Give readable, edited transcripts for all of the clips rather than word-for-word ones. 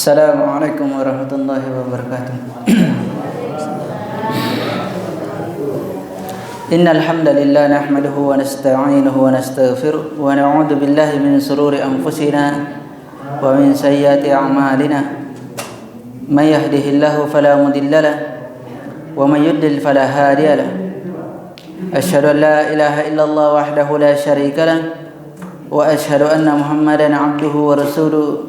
Assalamualaikum warahmatullahi wabarakatuh. Innal hamdalillah nahmaduhu wa nasta'inuhu wa nastaghfiruh wa na'udzu billahi min shururi anfusina wa min sayyiati a'malina. May yahdihillahu fala mudilla lahu wa may yudlil fala hadiya lahu. Asyhadu an la ilaha illallah wahdahu la syarika lahu wa asyhadu anna Muhammadan 'abduhu wa rasuluh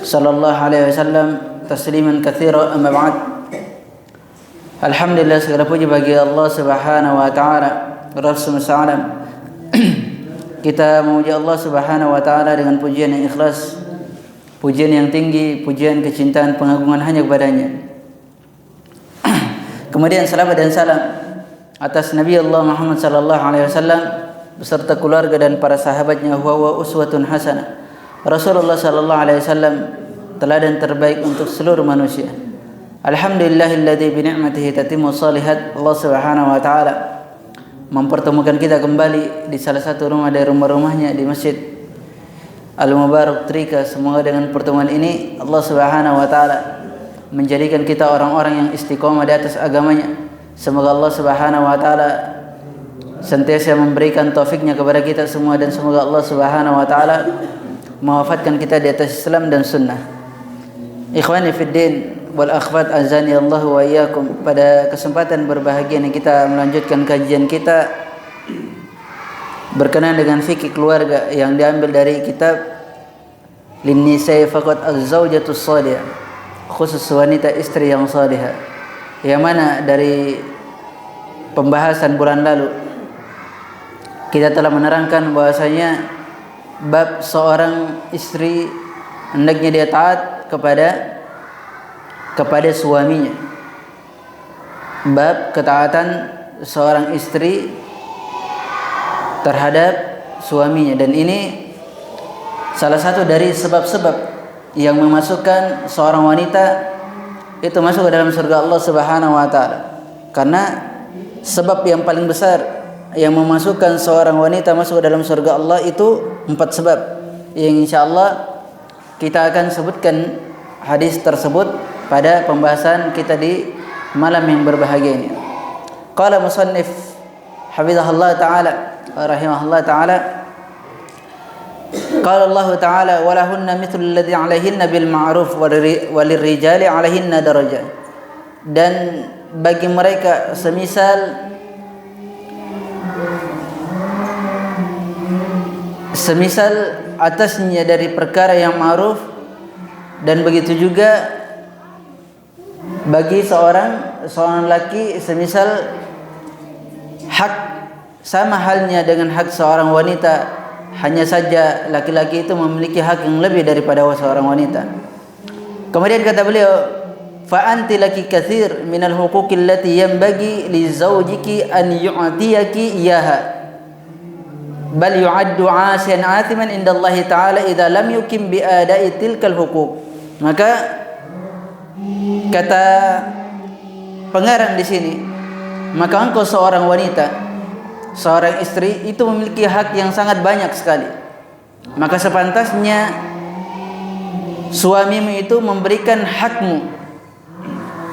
sallallahu alaihi wasallam tasliman katsira, amma ba'd. Alhamdulillah, segala puji bagi Allah Subhanahu wa taala. Rasul salam. Kita memuji Allah Subhanahu wa taala dengan pujian yang ikhlas, pujian yang tinggi, pujian kecintaan pengagungan hanya kepadanya. Kemudian salawat dan salam atas Nabi Allah Muhammad sallallahu alaihi wasallam beserta keluarga dan para sahabatnya, huwa uswatun hasanah. Rasulullah sallallahu alaihi wasallam teladan terbaik untuk seluruh manusia. Alhamdulillahilladzi bi ni'matihi tatimmu shalihat. Allah Subhanahu wa taala mempertemukan kita kembali di salah satu rumah dari rumah-rumahnya di Masjid Al-Mubarak Trika. Semoga dengan pertemuan ini Allah Subhanahu wa taala menjadikan kita orang-orang yang istiqomah di atas agamanya. Semoga Allah Subhanahu wa taala senantiasa memberikan taufiknya kepada kita semua, dan semoga Allah Subhanahu wa taala mewafatkan kita di atas Islam dan sunnah. Ikhwani fid din wal akhwat, azani Allah wa iyyakum. Pada kesempatan berbahagia ini kita melanjutkan kajian kita berkenaan dengan fikih keluarga yang diambil dari kitab Lin-Nisa'i Faqat Az-Zawjatus Salihah, khusus wanita istri yang salihah, yang mana dari pembahasan bulan lalu kita telah menerangkan bahwasanya bab seorang istri hendaknya dia taat kepada suaminya. Bab ketaatan seorang istri terhadap suaminya, dan ini salah satu dari sebab-sebab yang memasukkan seorang wanita itu masuk ke dalam surga Allah Subhanahu wa taala. Karena sebab yang paling besar yang memasukkan seorang wanita masuk ke dalam surga Allah itu 4 sebab yang insyaallah kita akan sebutkan hadis tersebut pada pembahasan kita di malam yang berbahagia ini. Qala musannif hafizahullah taala rahimahullah taala, qala Allah taala wa lahunna mithlu alladhi 'alaihinna bil ma'ruf wa lirrijali 'alaihinna darajah. Dan bagi mereka semisal atasnya dari perkara yang ma'ruf, dan begitu juga bagi seorang laki semisal hak sama halnya dengan hak seorang wanita, hanya saja laki-laki itu memiliki hak yang lebih daripada seorang wanita. Kemudian kata beliau, fa anti laki katsir minal huquqi allati yanbaghi li zawjiki an yu'tiyaki iyaha, bal yu'addu 'asiyan 'atiman indallahi ta'ala idza lam yukim bi ada'i tilkal huquq. Maka kata pengarang di sini, maka engkau seorang wanita, seorang istri itu memiliki hak yang sangat banyak sekali. Maka sepantasnya suamimu itu memberikan hakmu,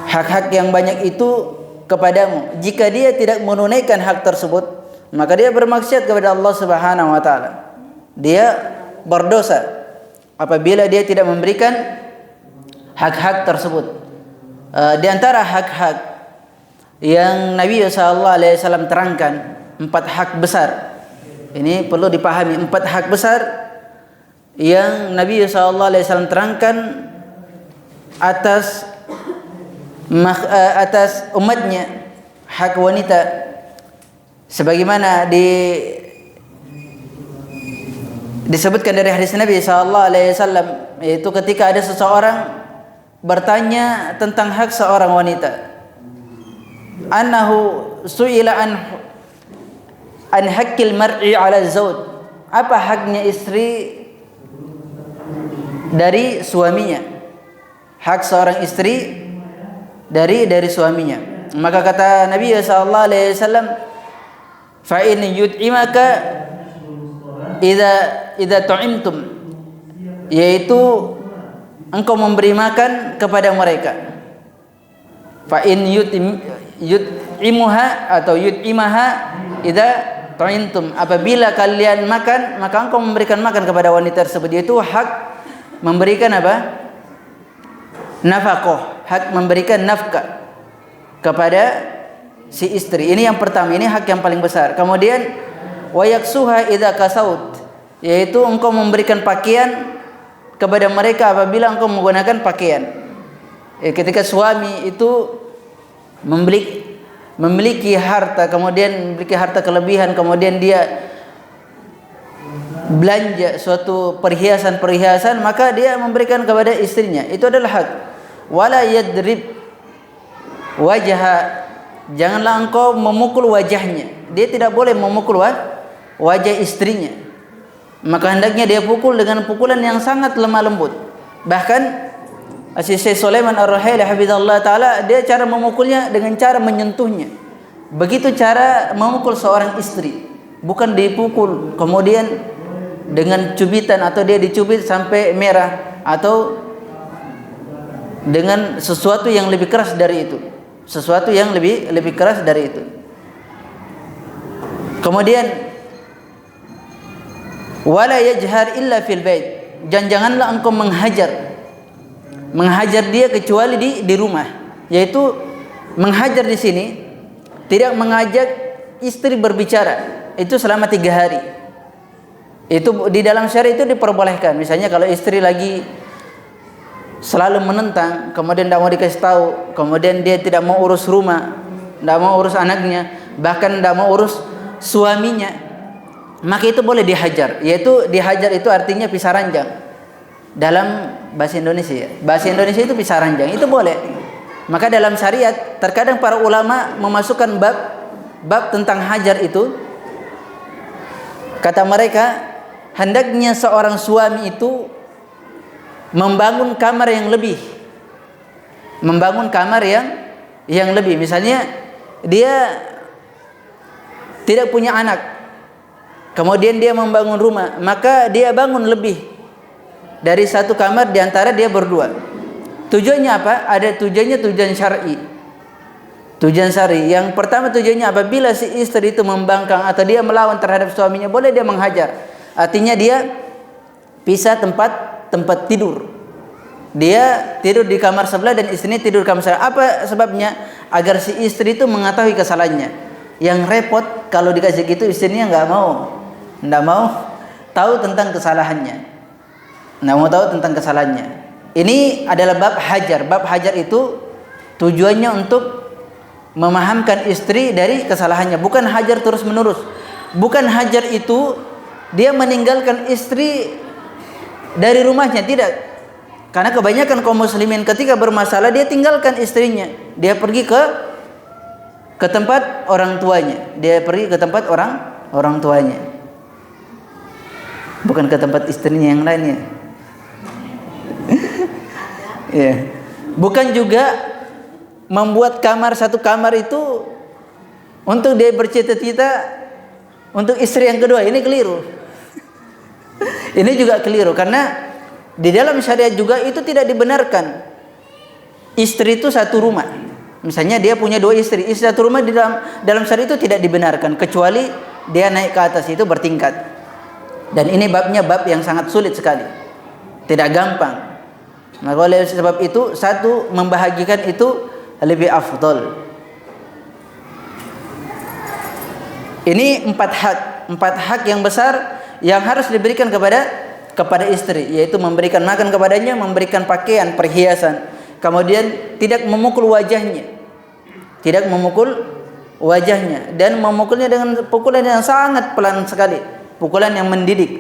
hak-hak yang banyak itu kepadamu. Jika dia tidak menunaikan hak tersebut, maka dia bermaksiat kepada Allah Subhanahu wa taala. Dia berdosa apabila dia tidak memberikan hak-hak tersebut. Di antara hak-hak yang Nabi sallallahu alaihi wasallam terangkan, 4 hak besar. Ini perlu dipahami, 4 hak besar yang Nabi sallallahu alaihi wasallam terangkan atas umatnya, hak wanita, sebagaimana disebutkan dari hadis Nabi sallallahu alaihi wasallam, yaitu ketika ada seseorang bertanya tentang hak seorang wanita, annahu su'ila an haqqil mar'i 'ala zawj, apa haknya istri dari suaminya, hak seorang istri dari suaminya. Maka kata Nabi sallallahu alaihi wasallam, fa in yut'imaka idza tu'imtum, yaitu engkau memberi makan kepada mereka. Fa in yut'imuha atau yut'imaha idza ta'intum, apabila kalian makan maka engkau memberikan makan kepada wanita tersebut. Itu hak memberikan apa? Nafkah, hak memberikan nafkah kepada si istri. Ini yang pertama, ini hak yang paling besar. Kemudian wa yaksuha idza kasaut, yaitu engkau memberikan pakaian kepada mereka apabila engkau menggunakan pakaian. Ketika suami itu memiliki harta, kemudian memiliki harta kelebihan, kemudian dia belanja suatu perhiasan-perhiasan, maka dia memberikan kepada istrinya. Itu adalah hak. Wala yadrib wajha, janganlah engkau memukul wajahnya. Dia tidak boleh memukul wajah istrinya. Maka hendaknya dia pukul dengan pukulan yang sangat lemah lembut. Bahkan Syekh Sulaiman Ar-Ruhaili hafizahullah taala, dia cara memukulnya dengan cara menyentuhnya. Begitu cara memukul seorang istri, bukan dipukul kemudian dengan cubitan atau dia dicubit sampai merah, atau dengan sesuatu yang lebih keras dari itu. Sesuatu yang lebih keras dari itu. Kemudian wala yajhar illa fil bait, janganlah engkau menghajar dia kecuali di rumah. Yaitu menghajar di sini tidak mengajak istri berbicara, itu selama 3 hari. Itu di dalam syariat itu diperbolehkan. Misalnya kalau istri lagi selalu menentang, kemudian tidak mau dikasih tahu, kemudian dia tidak mau urus rumah, tidak mau urus anaknya, bahkan tidak mau urus suaminya, maka itu boleh dihajar. Yaitu dihajar itu artinya pisah ranjang dalam bahasa Indonesia. Bahasa Indonesia itu pisah ranjang, itu boleh. Maka dalam syariat terkadang para ulama memasukkan bab tentang hajar itu. Kata mereka, hendaknya seorang suami itu membangun kamar yang lebih. Misalnya dia tidak punya anak, kemudian dia membangun rumah, maka dia bangun lebih dari satu kamar di antara dia berdua. Tujuannya apa? Ada tujuan syar'i. Tujuan syar'i. Yang pertama tujuannya apabila si istri itu membangkang atau dia melawan terhadap suaminya, boleh dia menghajar. Artinya dia pisah tempat tidur. Dia tidur di kamar sebelah dan istrinya tidur di kamar sebelah. Apa sebabnya? Agar si istri itu mengetahui kesalahannya. Yang repot kalau dikasih gitu, istrinya enggak mau tahu tentang kesalahannya. Ini adalah bab hajar. Bab hajar itu tujuannya untuk memahamkan istri dari kesalahannya, bukan hajar terus menerus. Bukan hajar itu dia meninggalkan istri dari rumahnya, tidak. Karena kebanyakan kaum muslimin ketika bermasalah dia tinggalkan istrinya, dia pergi ke tempat orang tuanya. Bukan ke tempat istrinya yang lainnya. Ya. Bukan juga membuat satu kamar itu untuk dia bercita-cita untuk istri yang kedua. Ini keliru. Ini juga keliru karena di dalam syariat juga itu tidak dibenarkan. Istri itu satu rumah. Misalnya dia punya 2 istri satu rumah, di dalam syariat itu tidak dibenarkan kecuali dia naik ke atas, itu bertingkat. Dan ini bab yang sangat sulit sekali. Tidak gampang. Maka oleh sebab itu satu membahagikan itu lebih afdal. Ini 4 hak yang besar yang harus diberikan kepada istri, yaitu memberikan makan kepadanya, memberikan pakaian, perhiasan, kemudian tidak memukul wajahnya, dan memukulnya dengan pukulan yang sangat pelan sekali, pukulan yang mendidik.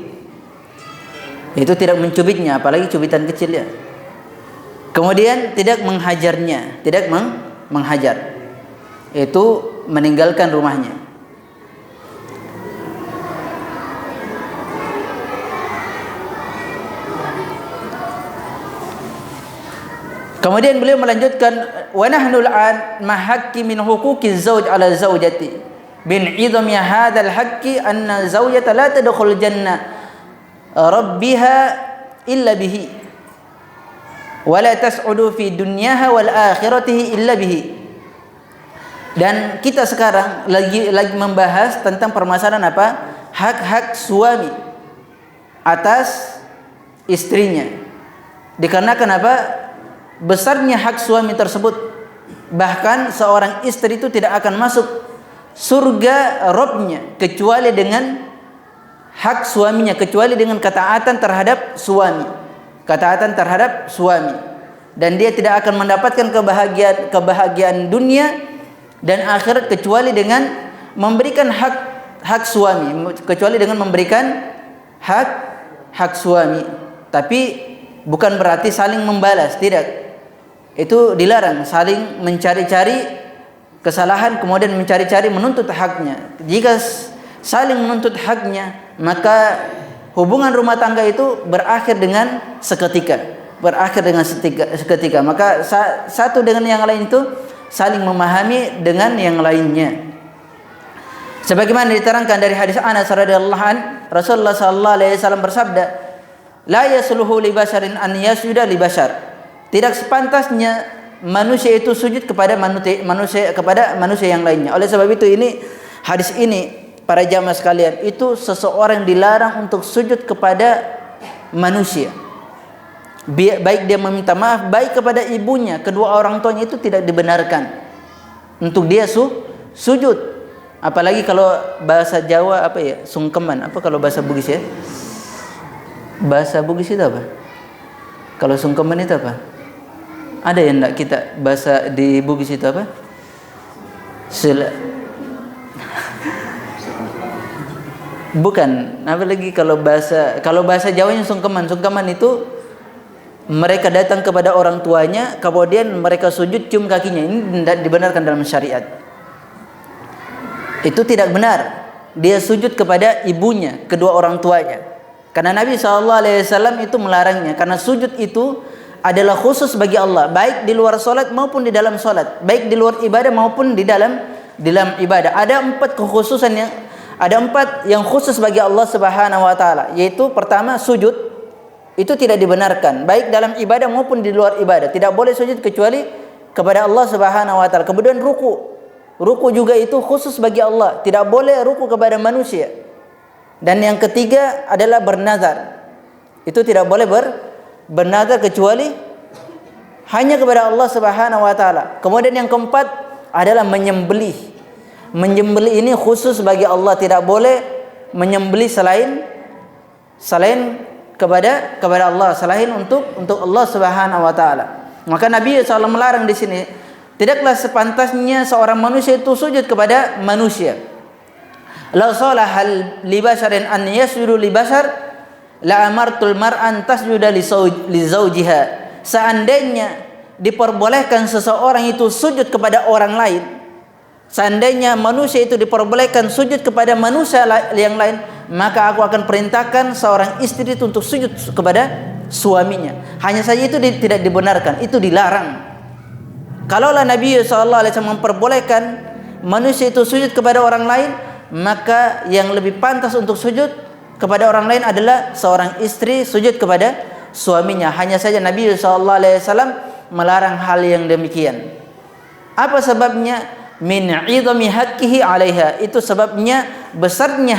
Itu tidak mencubitnya, apalagi cubitan kecil ya. Kemudian tidak menghajarnya, menghajar. Itu meninggalkan rumahnya. Kemudian beliau melanjutkan, wa nahnu al'an mahakki min huquqiz zawj 'ala zawjati bin 'idami hadzal haqqi anna zawjata la tadkhul jannah rabbiha illa bihi. Wala tas'udu fi dunyaha wal akhiratihi illa bihi. Dan kita sekarang lagi membahas tentang permasalahan apa? Hak-hak suami atas istrinya. Dikarenakan apa? Besarnya hak suami tersebut. Bahkan seorang istri itu tidak akan masuk surga Rabbnya kecuali dengan hak suaminya, kecuali dengan ketaatan terhadap suami. Ketaatan terhadap suami. Dan dia tidak akan mendapatkan kebahagiaan dunia dan akhirat kecuali dengan memberikan hak suami, kecuali dengan memberikan hak suami. Tapi bukan berarti saling membalas, tidak. Itu dilarang, saling mencari-cari kesalahan kemudian mencari-cari menuntut haknya. Jika saling menuntut haknya, maka hubungan rumah tangga itu berakhir dengan seketika. Maka satu dengan yang lain itu saling memahami dengan yang lainnya. Sebagaimana diterangkan dari hadis Anas radhiyallahu an, Rasulullah sallallahu alaihi wasallam bersabda, "La yasluhu li basharin an yasjuda li bashar." Tidak sepantasnya manusia itu sujud kepada manusia yang lainnya. Oleh sebab itu hadis ini para jamaah sekalian, itu seseorang dilarang untuk sujud kepada manusia. Baik dia meminta maaf, baik kepada ibunya, kedua orang tuanya, itu tidak dibenarkan untuk dia sujud. Apalagi kalau bahasa Jawa apa ya, sungkeman. Apa kalau bahasa Bugis ya? Bahasa Bugis itu apa? Kalau sungkeman itu apa? Ada yang enggak kita bahasa di Bugis itu apa? Bukan. Apalagi kalau bahasa Jawanya sungkeman. Sungkeman itu mereka datang kepada orang tuanya, kemudian mereka sujud cium kakinya. Ini tidak dibenarkan dalam syariat. Itu tidak benar. Dia sujud kepada ibunya, kedua orang tuanya. Karena Nabi SAW itu melarangnya. Karena sujud itu adalah khusus bagi Allah, baik di luar solat maupun di dalam solat, baik di luar ibadah maupun di dalam ibadah. Ada empat yang khusus bagi Allah Subhanahu Wa Taala. Yaitu pertama, sujud. Itu tidak dibenarkan baik dalam ibadah maupun di luar ibadah. Tidak boleh sujud kecuali kepada Allah Subhanahu wa taala. Kemudian ruku juga itu khusus bagi Allah, tidak boleh ruku kepada manusia. Dan yang ketiga adalah bernazar. Itu tidak boleh bernazar kecuali hanya kepada Allah Subhanahu wa taala. Kemudian yang keempat adalah menyembelih. Menyembelih ini khusus bagi Allah, tidak boleh menyembelih selain kepada Allah, selain untuk Allah Subhanahu wa taala. Maka Nabi SAW melarang di sini, tidaklah sepantasnya seorang manusia itu sujud kepada manusia. La salahal li basharin an yasjudu li bashar la amartul mar'an tasjuda li zawjiha. Seandainya diperbolehkan seseorang itu sujud kepada orang lain, seandainya manusia itu diperbolehkan sujud kepada manusia yang lain, maka aku akan perintahkan seorang istri itu untuk sujud kepada suaminya. Hanya saja itu tidak dibenarkan, itu dilarang. Kalaulah Nabi SAW memperbolehkan manusia itu sujud kepada orang lain, maka yang lebih pantas untuk sujud kepada orang lain adalah seorang istri sujud kepada suaminya. Hanya saja Nabi SAW melarang hal yang demikian. Apa sebabnya? Min 'idhami haqqihi 'alaiha. Itu sebabnya besarnya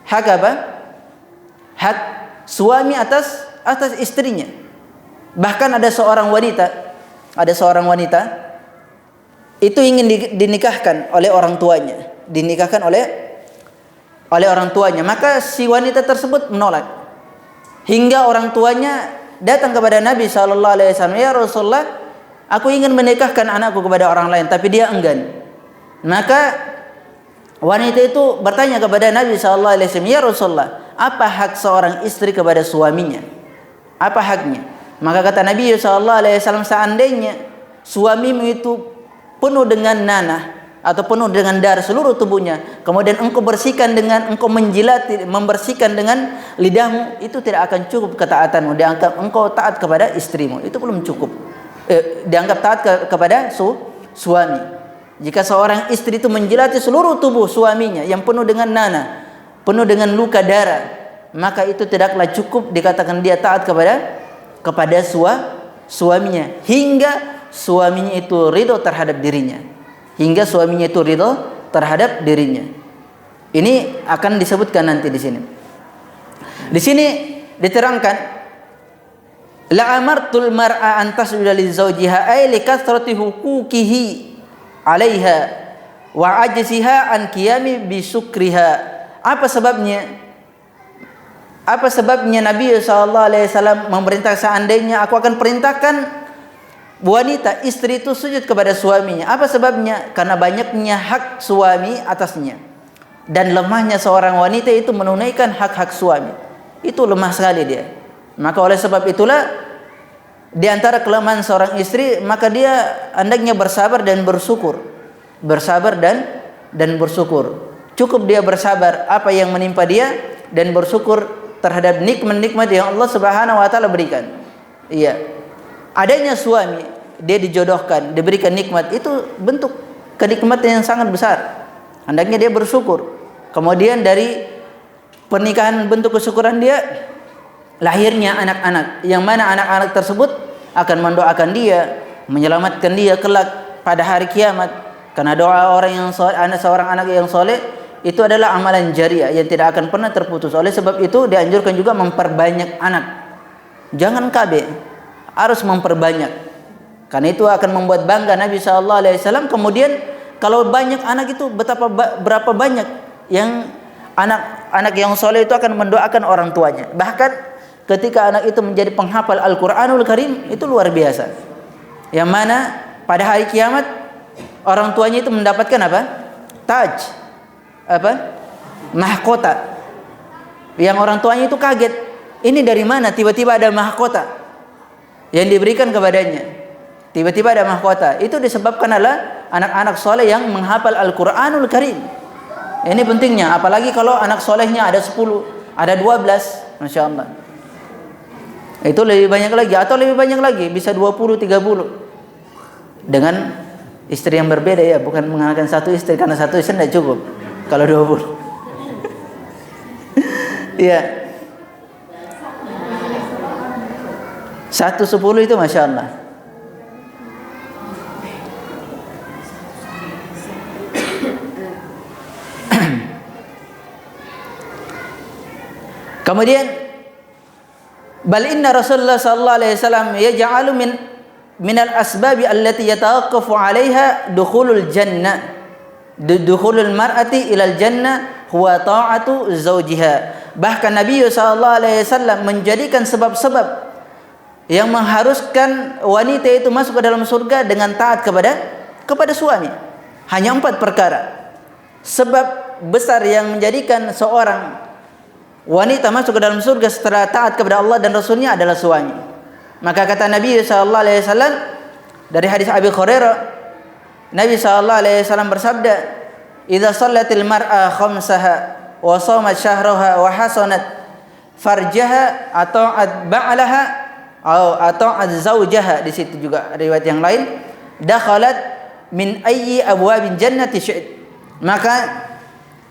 hak apa? Hak suami atas istrinya. Bahkan ada seorang wanita itu ingin dinikahkan oleh orang tuanya, maka si wanita tersebut menolak. Hingga orang tuanya datang kepada Nabi sallallahu alaihi wasallam, "Ya Rasulullah, aku ingin menikahkan anakku kepada orang lain, tapi dia enggan." Maka wanita itu bertanya kepada Nabi sallallahu alaihi wasallam, "Ya Rasulullah, apa hak seorang istri kepada suaminya? Apa haknya?" Maka kata Nabi sallallahu alaihi wasallam, "Seandainya suamimu itu penuh dengan nanah atau penuh dengan darah seluruh tubuhnya, kemudian engkau membersihkan dengan lidahmu, itu tidak akan cukup ketaatanmu. Dianggap engkau taat kepada istrimu, itu belum cukup. Dianggap taat kepada suami. Jika seorang istri itu menjilati seluruh tubuh suaminya yang penuh dengan nanah, penuh dengan luka darah, maka itu tidaklah cukup dikatakan dia taat kepada suaminya hingga suaminya itu ridho terhadap dirinya. Hingga suaminya itu ridho terhadap dirinya. Ini akan disebutkan nanti di sini. Di sini diterangkan la amartul mar'a an tasjuda li zawjiha ay li kathrati huquqihi 'alaiha wa ajziha an qiyami bi syukriha. Apa sebabnya? Apa sebabnya Nabi SAW memerintah, seandainya aku akan perintahkan wanita, istri itu sujud kepada suaminya. Apa sebabnya? Karena banyaknya hak suami atasnya. Dan lemahnya seorang wanita itu menunaikan hak-hak suami. Itu lemah sekali dia. Maka oleh sebab itulah, di antara kelemahan seorang istri, maka dia hendaknya bersabar dan bersyukur. Bersabar dan bersyukur. Cukup dia bersabar apa yang menimpa dia dan bersyukur terhadap nikmat-nikmat yang Allah Subhanahu wa taala berikan. Iya. Adanya suami, dia dijodohkan, diberikan nikmat, itu bentuk kenikmatan yang sangat besar. Hendaknya dia bersyukur. Kemudian dari pernikahan, bentuk kesyukuran dia lahirnya anak-anak, yang mana anak-anak tersebut akan mendoakan dia, menyelamatkan dia kelak pada hari kiamat. Karena doa orang yang soleh, seorang anak yang soleh itu adalah amalan jariah yang tidak akan pernah terputus. Oleh sebab itu dianjurkan juga memperbanyak anak. Jangan KB, harus memperbanyak. Karena itu akan membuat bangga Nabi SAW. Kemudian kalau banyak anak itu berapa banyak yang anak yang soleh itu akan mendoakan orang tuanya. Bahkan ketika anak itu menjadi penghafal Al-Quranul Karim, itu luar biasa. Yang mana pada hari kiamat orang tuanya itu mendapatkan apa? Taj. Mahkota. Yang orang tuanya itu kaget, ini dari mana tiba-tiba ada mahkota yang diberikan kepadanya. Tiba-tiba ada mahkota. Itu disebabkan oleh anak-anak soleh yang menghafal Al-Quranul Karim. Ini pentingnya, apalagi kalau anak solehnya ada 10, ada 12, Masya Allah. Itu lebih banyak lagi, atau lebih banyak lagi, bisa 20, 30. Dengan istri yang berbeda ya, bukan menggunakan satu istri, karena satu istri tidak cukup. Kalau 20. Iya. 1/10 itu Masya Allah. Kemudian bal inna Rasulullah sallallahu alaihi wasallam yaj'alu min al-asbab allati yatawaqqafu 'alaiha dukhulul jannah. Dukhulul mar'ati ilal jannah huwa ta'atu zawjiha. Bahkan Nabi SAW menjadikan sebab-sebab yang mengharuskan wanita itu masuk ke dalam surga dengan taat kepada suami. Hanya 4 perkara. Sebab besar yang menjadikan seorang wanita masuk ke dalam surga setelah taat kepada Allah dan Rasulnya adalah suami. Maka kata Nabi SAW dari hadis Abi Hurairah, Nabi SAW bersabda, "Idza shallatil mar'a khamsaha wa shamat syahraha wa hasanat farjaha ata'at ba'laha ata'at zawjaha." Di situ juga riwayat yang lain, dakhalat min ayyi abwabin jannati syi'at. Maka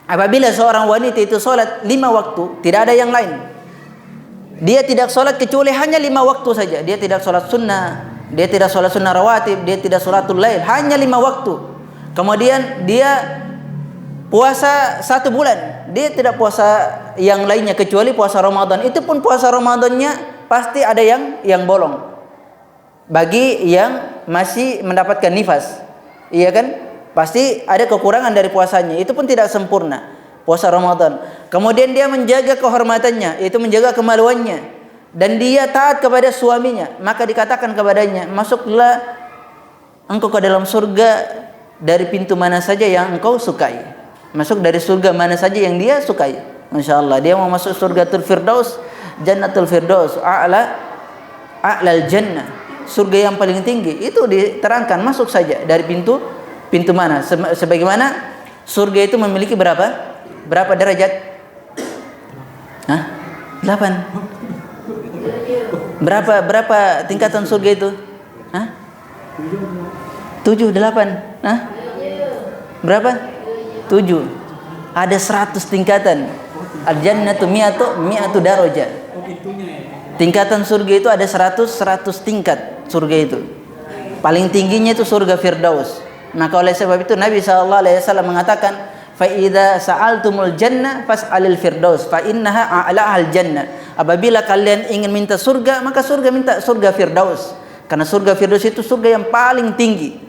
apabila seorang wanita itu salat 5 waktu, tidak ada yang lain. Dia tidak salat kecuali hanya 5 waktu saja. Dia tidak salat sunnah, dia tidak sholat sunnah rawatib, dia tidak sholatul lail, hanya 5 waktu. Kemudian dia puasa 1 bulan, dia tidak puasa yang lainnya kecuali puasa Ramadan. Itu pun puasa Ramadannya pasti ada yang bolong. Bagi yang masih mendapatkan nifas, iya kan? Pasti ada kekurangan dari puasanya. Itu pun tidak sempurna puasa Ramadan. Kemudian dia menjaga kehormatannya, yaitu menjaga kemaluannya. Dan dia taat kepada suaminya, maka dikatakan kepadanya, masuklah engkau ke dalam surga dari pintu mana saja yang engkau sukai. Masuk dari surga mana saja yang dia sukai. Masya Allah, dia mau masuk surgatul firdaus, jannatul firdaus, a'lal jannah, surga yang paling tinggi. Itu diterangkan, masuk saja dari pintu mana. Sebagaimana surga itu memiliki berapa derajat? 8. Berapa tingkatan surga itu? 7, 8. Berapa? 7. Ada 100 tingkatan. Al-jannatu mi'atu darajah. Tingkatan surga itu ada 100 tingkat surga itu. Paling tingginya itu surga Firdaus. Maka oleh sebab itu Nabi SAW mengatakan, fa idza sa'altumul jannah fas'alil firdaus fa innaha a'la'al jannah. Apabila kalian ingin minta surga, maka minta surga Firdaus. Karena surga Firdaus itu surga yang paling tinggi.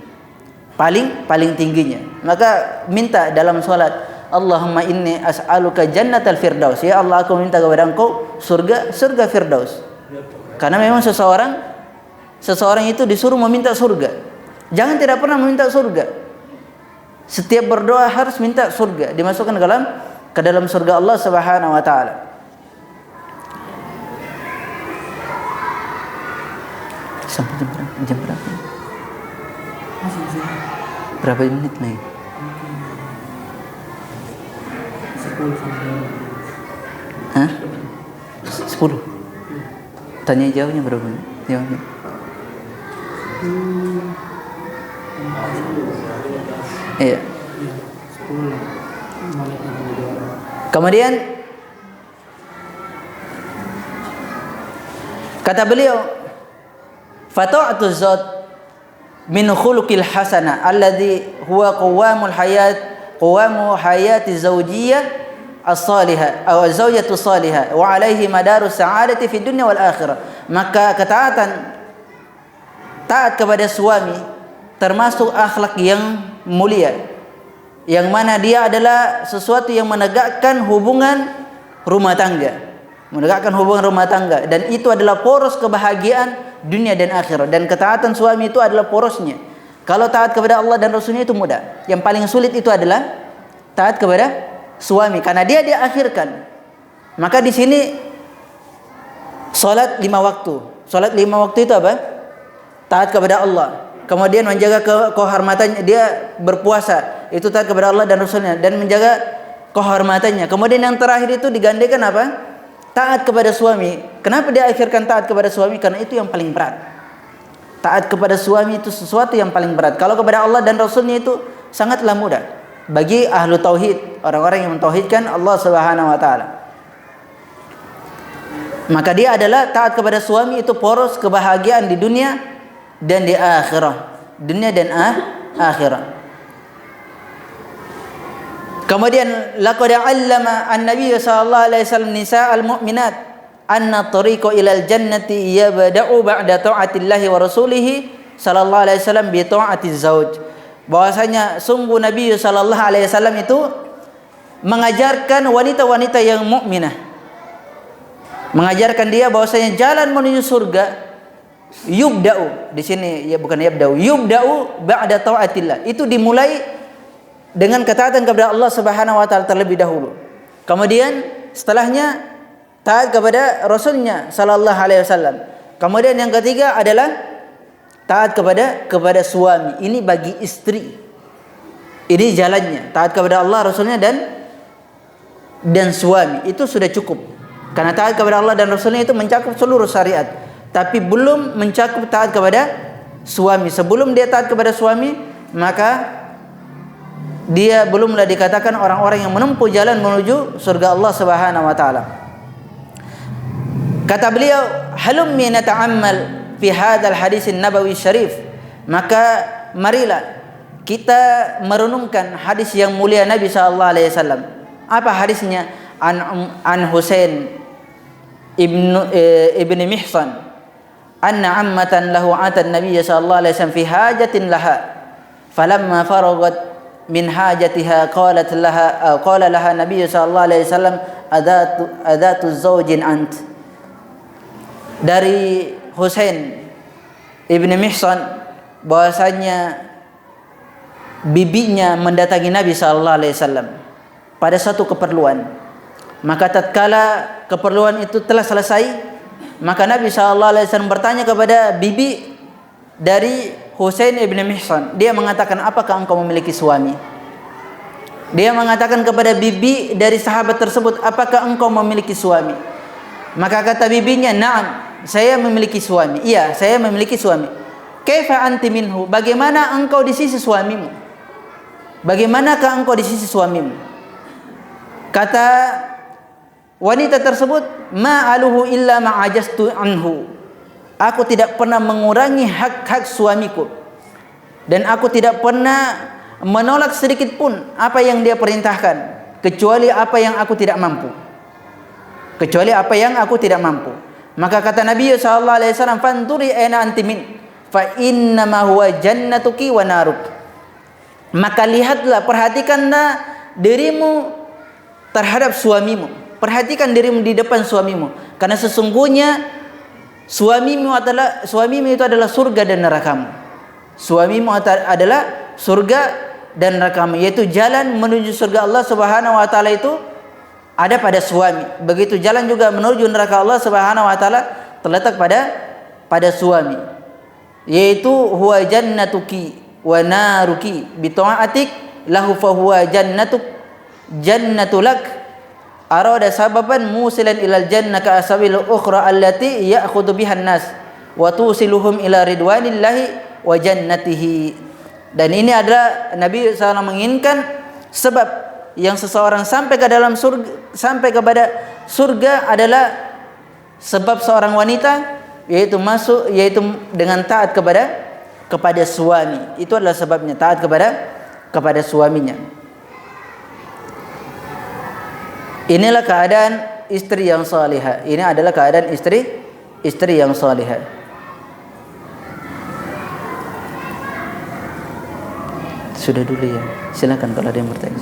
Paling tingginya. Maka minta dalam salat, Allahumma inni as'aluka jannatal firdaus. Ya Allah, aku minta kepada Engkau surga Firdaus. Karena memang seseorang itu disuruh meminta surga. Jangan tidak pernah meminta surga. Setiap berdoa harus minta surga, dimasukkan ke dalam surga Allah Subhanahu wa taala. Sampai jam berapa? Berapa menit lagi? 10. Tanya jauhnya berapa menit? Jauhnya. Iya. Kemudian kata beliau, fata'atu zat min khuluqil hasanah alladhi huwa qawamu hayati zawjiyah as-salihah atau zawjatu salihah wa alaihi madaru sa'adati fid dunya wal akhirah. Maka taat kepada suami termasuk akhlak yang mulia, yang mana dia adalah sesuatu yang menegakkan hubungan rumah tangga, dan itu adalah poros kebahagiaan dunia dan akhirat. Dan ketaatan suami itu adalah porosnya. Kalau taat kepada Allah dan Rasulnya itu mudah. Yang paling sulit itu adalah taat kepada suami, karena dia diakhirkan. Maka di sini salat 5 waktu. Salat 5 waktu itu apa? Taat kepada Allah. Kemudian menjaga kehormatannya, dia berpuasa, itu taat kepada Allah dan Rasulnya, dan menjaga kehormatannya. Kemudian yang terakhir itu digandakan apa? Taat kepada suami. Kenapa dia akhirkan taat kepada suami? Karena itu yang paling berat. Taat kepada suami itu sesuatu yang paling berat. Kalau kepada Allah dan Rasulnya itu sangatlah mudah bagi ahlu tauhid, orang-orang yang mentauhidkan Allah Subhanahu wa taala. Maka dia adalah taat kepada suami itu poros kebahagiaan di dunia dan di akhirat, dunia dan akhirat. Kemudian laqad 'allama an-nabiy sallallahu alaihi wasallam nisa'al mu'minat anna tariqa ilal jannati yabda'u ba'da ta'atillahi wa rasulih sallallahu alaihi wasallam bi ta'atiz zauj. Bahwasanya sungguh Nabi sallallahu alaihi wasallam itu mengajarkan wanita-wanita yang mukminah, mengajarkan dia bahwasanya jalan menuju surga yubda'u, di sini ya bukan yabda'u, yubda'u ba'da ta'atillah, itu dimulai dengan ketaatan kepada Allah Subhanahu wa taala terlebih dahulu. Kemudian setelahnya taat kepada Rasulnya sallallahu alaihi wasallam. Kemudian yang ketiga adalah taat kepada suami. Ini bagi istri. Ini jalannya, taat kepada Allah, Rasulnya dan suami. Itu sudah cukup. Karena taat kepada Allah dan Rasulnya itu mencakup seluruh syariat. Tapi belum mencakup taat kepada suami. Sebelum dia taat kepada suami, maka dia belumlah dikatakan orang-orang yang menempuh jalan menuju surga Allah Subhanahu wa taala. Kata beliau, halummi nata'ammal fi hadzal hadis an-nabawi syarif. Maka marilah kita merenungkan hadis yang mulia Nabi sallallahu alaihi wasallam. Apa hadisnya? An Husain ibn Mihsan anna ammatan lahu atan Nabiy sallallahu alaihi wasallam fi hajatin laha falamma faragat min hajatiha qala laha Nabiy sallallahu alaihi wasallam adatu zawjin ant. Dari Husain ibn Mihsan bahwasanya bibinya mendatangi Nabi sallallahu alaihi wasallam pada satu keperluan. Maka tatkala keperluan itu telah selesai, maka Nabi SAW bertanya kepada bibi dari Husain ibn Mihsan. Dia mengatakan, apakah engkau memiliki suami? Dia mengatakan kepada bibi dari sahabat tersebut, apakah engkau memiliki suami? Maka kata bibinya, na'am, saya memiliki suami. Iya, saya memiliki suami. Kaifa anti minhu? Bagaimana engkau di sisi suamimu? Bagaimanakah engkau di sisi suamimu? Kata wanita tersebut, ma'aluhu illa ma'ajastu anhu. Aku tidak pernah mengurangi hak-hak suamiku, dan aku tidak pernah menolak sedikit pun apa yang dia perintahkan, kecuali apa yang aku tidak mampu. Kecuali apa yang aku tidak mampu. Maka kata Nabi sallallahu alaihi wasallam, "Fanturi aina anti min, fa inna ma huwa jannatuki wa naruk." Maka lihatlah, perhatikanlah dirimu terhadap suamimu. Perhatikan dirimu di depan suamimu, karena sesungguhnya suamimu itu adalah surga dan nerakamu. Suamimu adalah surga dan nerakamu, yaitu jalan menuju surga Allah Subhanahu wa taala itu ada pada suami. Begitu jalan juga menuju neraka Allah Subhanahu wa taala terletak pada suami, yaitu huwa jannatuki wa naruki bi ta'atik lahu fa huwa jannatulak arada sababan musilan ilal jannah ka asabil ukhra allati ya'khudhu bihan nas wa tusiluhum ila ridwanillahi wa jannatihi. Dan ini adalah Nabi SAW menginginkan sebab yang seseorang sampai ke dalam surga, sampai kepada surga adalah sebab seorang wanita, yaitu dengan taat kepada suami. Itu adalah sebabnya, taat kepada suaminya. Inilah keadaan istri yang salihah. Ini adalah keadaan istri yang salihah. Sudah dulu ya. Silakan kalau ada yang bertanya.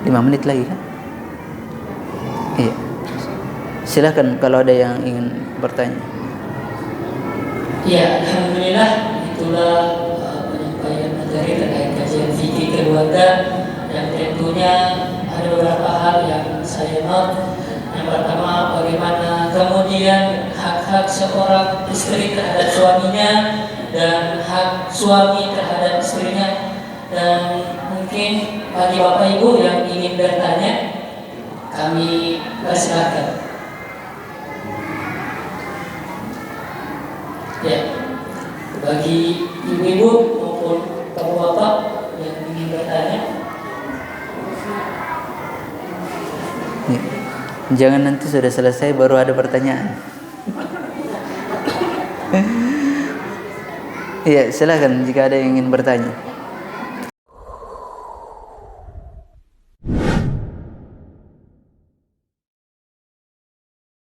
5 menit lagi kan? Iya. Silakan kalau ada yang ingin bertanya. Ya, alhamdulillah, itulah penyampaian materi terkait kajian fikih keluarga, dan tentunya ada beberapa hal yang saya not. Yang pertama, bagaimana kemudian hak-hak seorang istri terhadap suaminya dan hak suami terhadap istrinya. Dan mungkin bagi Bapak Ibu yang ingin bertanya, kami persilakan. Ya, bagi ibu-ibu maupun bapak-bapak yang ingin bertanya. Ya. Jangan nanti sudah selesai baru ada pertanyaan. Iya, silakan jika ada yang ingin bertanya.